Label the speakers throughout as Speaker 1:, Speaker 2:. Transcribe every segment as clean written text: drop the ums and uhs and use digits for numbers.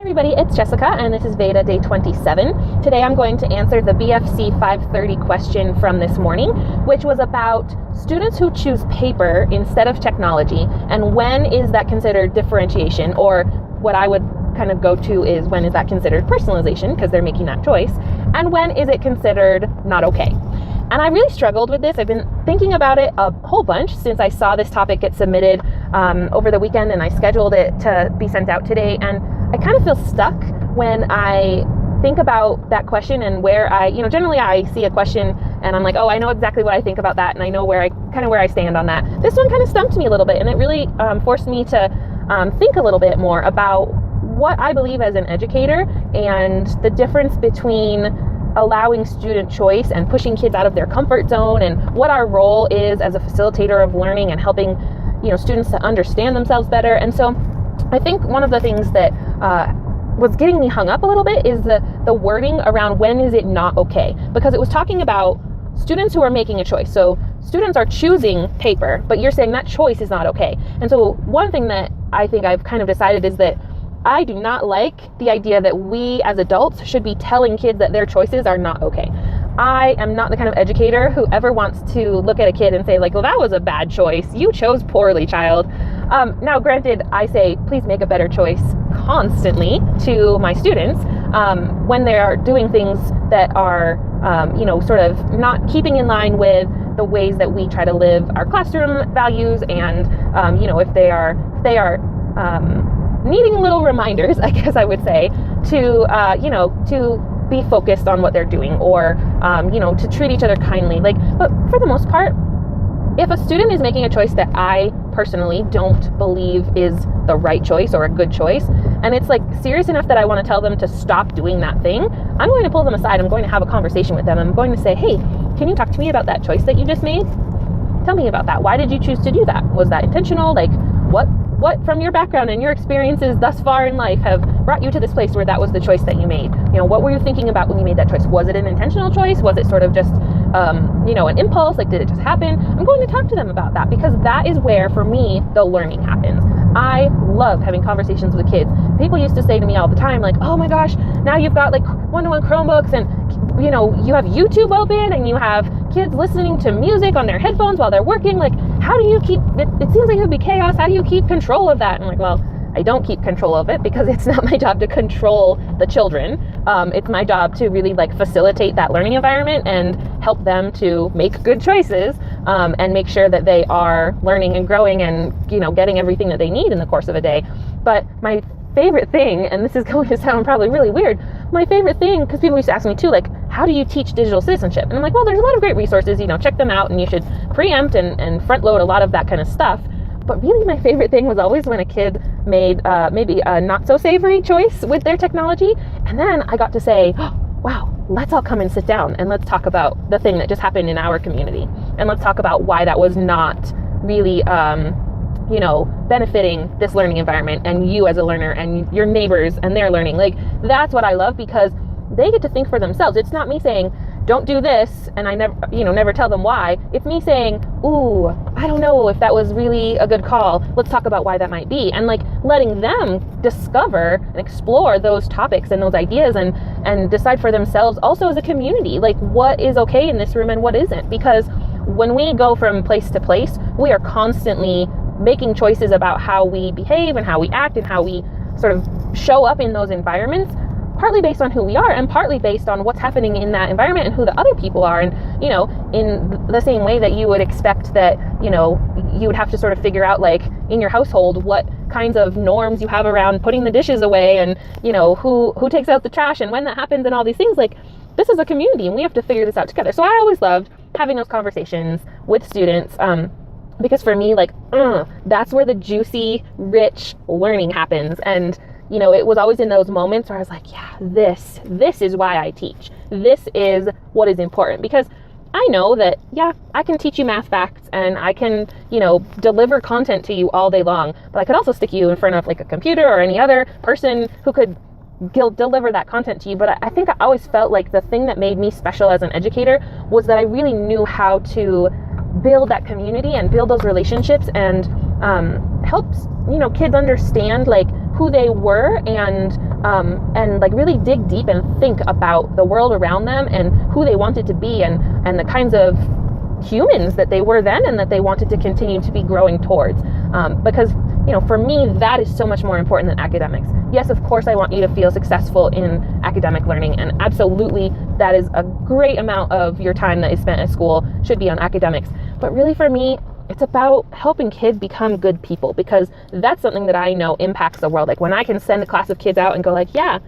Speaker 1: Everybody, it's Jessica, and this is VEDA Day 27. Today I'm going to answer the BFC 530 question from this morning, which was about students who choose paper instead of technology, and when is that considered differentiation, or what I would kind of go to is when is that considered personalization, because they're making that choice, and when is it considered not okay. And I really struggled with this. I've been thinking about it a whole bunch since I saw this topic get submitted over the weekend, and I scheduled it to be sent out today, and I kind of feel stuck when I think about that question and where generally I see a question and I'm like, oh, I know exactly what I think about that, and I know where I stand on that. This one kind of stumped me a little bit, and it really forced me to think a little bit more about what I believe as an educator and the difference between allowing student choice and pushing kids out of their comfort zone, and what our role is as a facilitator of learning and helping students to understand themselves better. And so I think one of the things that was getting me hung up a little bit is the wording around when is it not okay, because it was talking about students who are making a choice. So students are choosing paper, but you're saying that choice is not okay. And so one thing that I think I've kind of decided is that I do not like the idea that we as adults should be telling kids that their choices are not okay. I am not the kind of educator who ever wants to look at a kid and say, like, well, that was a bad choice. You chose poorly, child. Now, granted, I say, please make a better choice constantly to my students when they are doing things that are, sort of not keeping in line with the ways that we try to live our classroom values, and, if they are needing little reminders, I guess I would say, to be focused on what they're doing, or, to treat each other kindly. But for the most part, if a student is making a choice that I personally don't believe is the right choice or a good choice, and it's serious enough that I want to tell them to stop doing that thing, I'm going to pull them aside. I'm going to have a conversation with them. I'm going to say, hey, can you talk to me about that choice that you just made? Tell me about that. Why did you choose to do that? Was that intentional? What from your background and your experiences thus far in life have brought you to this place where that was the choice that you made? What were you thinking about when you made that choice? Was it an intentional choice? Was it sort of just, an impulse? Did it just happen? I'm going to talk to them about that, because that is where, for me, the learning happens. I love having conversations with kids. People used to say to me all the time, oh my gosh, now you've got one-to-one Chromebooks, and you have YouTube open, and you have kids listening to music on their headphones while they're working. How do you keep it? It seems like it would be chaos. How do you keep control of that? And I'm well, I don't keep control of it, because it's not my job to control the children. It's my job to really facilitate that learning environment and help them to make good choices, and make sure that they are learning and growing and, getting everything that they need in the course of a day. But my favorite thing, and this is going to sound probably really weird, my favorite thing, because people used to ask me too, how do you teach digital citizenship? And I'm well, there's a lot of great resources, check them out, and you should preempt and front load a lot of that kind of stuff. But really, my favorite thing was always when a kid made maybe a not so savory choice with their technology, and then I got to say, oh, wow, let's all come and sit down and let's talk about the thing that just happened in our community, and let's talk about why that was not really benefiting this learning environment and you as a learner and your neighbors and their learning. That's what I love, because they get to think for themselves. It's not me saying, don't do this, and I never tell them why. It's me saying, ooh, I don't know if that was really a good call. Let's talk about why that might be. And letting them discover and explore those topics and those ideas, and decide for themselves also as a community, what is okay in this room and what isn't. Because when we go from place to place, we are constantly making choices about how we behave and how we act and how we sort of show up in those environments, partly based on who we are and partly based on what's happening in that environment and who the other people are. And, in the same way that you would expect that, you would have to sort of figure out, in your household, what kinds of norms you have around putting the dishes away, and, who takes out the trash and when that happens and all these things. This is a community, and we have to figure this out together. So I always loved having those conversations with students, because for me, that's where the juicy, rich learning happens. And, it was always in those moments where I was yeah, this is why I teach. This is what is important, because I know that, yeah, I can teach you math facts and I can, deliver content to you all day long, but I could also stick you in front of a computer or any other person who could deliver that content to you. But I think I always felt the thing that made me special as an educator was that I really knew how to build that community and build those relationships, and help kids understand who they were and like really dig deep and think about the world around them and who they wanted to be and the kinds of humans that they were then and that they wanted to continue to be growing towards. Because, for me, that is so much more important than academics. Yes, of course, I want you to feel successful in academic learning, and absolutely that is a great amount of your time that is spent at school should be on academics. But really for me, it's about helping kids become good people, because that's something that I know impacts the world. Like when I can send a class of kids out and go like, yeah,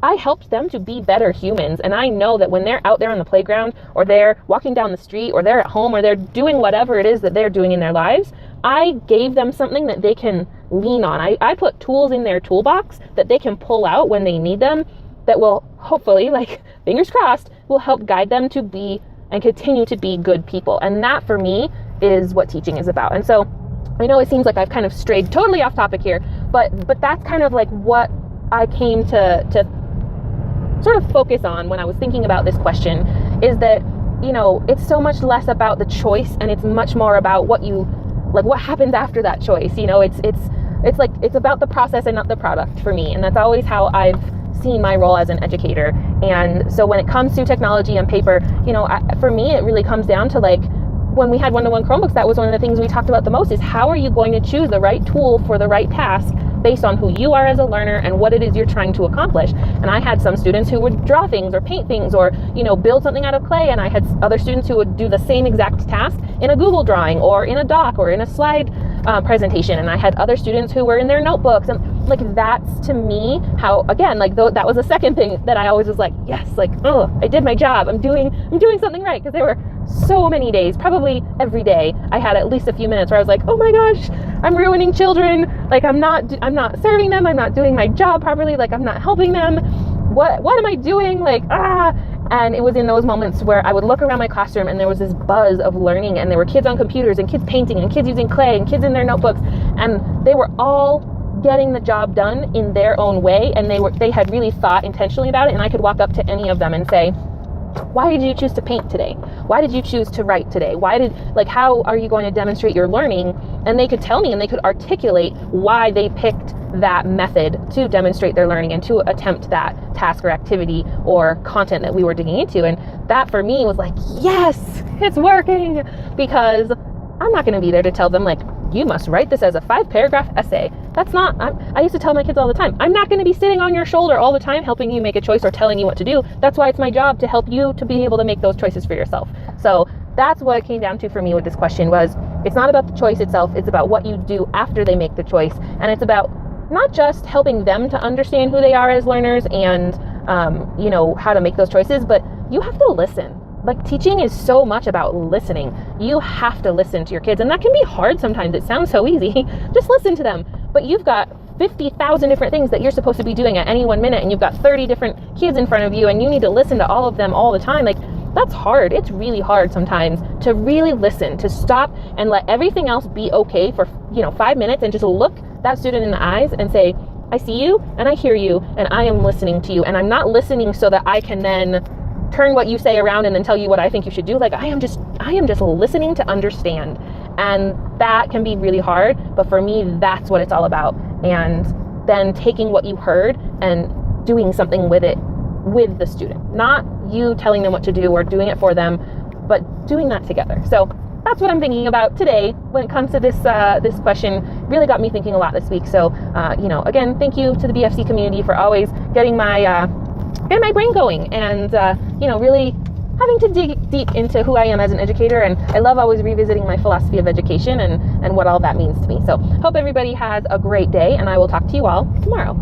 Speaker 1: I helped them to be better humans. And I know that when they're out there on the playground or they're walking down the street or they're at home or they're doing whatever it is that they're doing in their lives, I gave them something that they can lean on. I put tools in their toolbox that they can pull out when they need them that will hopefully, like fingers crossed, will help guide them to be and continue to be good people. And that for me is what teaching is about. And so I know it seems like I've kind of strayed totally off topic here, but that's kind of like what I came to sort of focus on when I was thinking about this question, is that, it's so much less about the choice and it's much more about what happens after that choice. It's about the process and not the product for me. And that's always how I've seen my role as an educator. And so when it comes to technology and paper, for me, it really comes down to like, when we had one-to-one Chromebooks, that was one of the things we talked about the most, is how are you going to choose the right tool for the right task based on who you are as a learner and what it is you're trying to accomplish. And I had some students who would draw things or paint things or, build something out of clay. And I had other students who would do the same exact task in a Google drawing or in a doc or in a slide presentation. And I had other students who were in their notebooks. And like, that's to me how, again, like that was the second thing that I always was like, yes, like, oh, I did my job. I'm doing something right. Because there were so many days, probably every day, I had at least a few minutes where I was like, oh my gosh, I'm ruining children. Like I'm not serving them. I'm not doing my job properly. Like I'm not helping them. What am I doing? And it was in those moments where I would look around my classroom and there was this buzz of learning, and there were kids on computers and kids painting and kids using clay and kids in their notebooks, and they were all getting the job done in their own way, and they had really thought intentionally about it. And I could walk up to any of them and say, why did you choose to paint today? Why did you choose to write today? How are you going to demonstrate your learning? And they could tell me and they could articulate why they picked that method to demonstrate their learning and to attempt that task or activity or content that we were digging into. And that for me was like, yes, it's working, because I'm not going to be there to tell them like, you must write this as a 5-paragraph essay. That's not, I used to tell my kids all the time, I'm not going to be sitting on your shoulder all the time helping you make a choice or telling you what to do. That's why it's my job to help you to be able to make those choices for yourself. So that's what it came down to for me with this question. Was it's not about the choice itself, it's about what you do after they make the choice. And it's about not just helping them to understand who they are as learners and how to make those choices, but you have to listen. Like, teaching is so much about listening. You have to listen to your kids, and that can be hard sometimes. It sounds so easy. Just listen to them. But you've got 50,000 different things that you're supposed to be doing at any 1 minute, and you've got 30 different kids in front of you, and you need to listen to all of them all the time. Like, that's hard. It's really hard sometimes to really listen, to stop and let everything else be okay for 5 minutes and just look that student in the eyes and say, I see you and I hear you and I am listening to you. And I'm not listening so that I can then turn what you say around and then tell you what I think you should do. Like, I am just listening to understand. And that can be really hard, but for me, that's what it's all about. And then taking what you heard and doing something with it with the student, not you telling them what to do or doing it for them, but doing that together. So that's what I'm thinking about today when it comes to this question. Really got me thinking a lot this week. So, again, thank you to the BFC community for always getting my brain going and, really having to dig deep into who I am as an educator. And I love always revisiting my philosophy of education and what all that means to me. So hope everybody has a great day, and I will talk to you all tomorrow.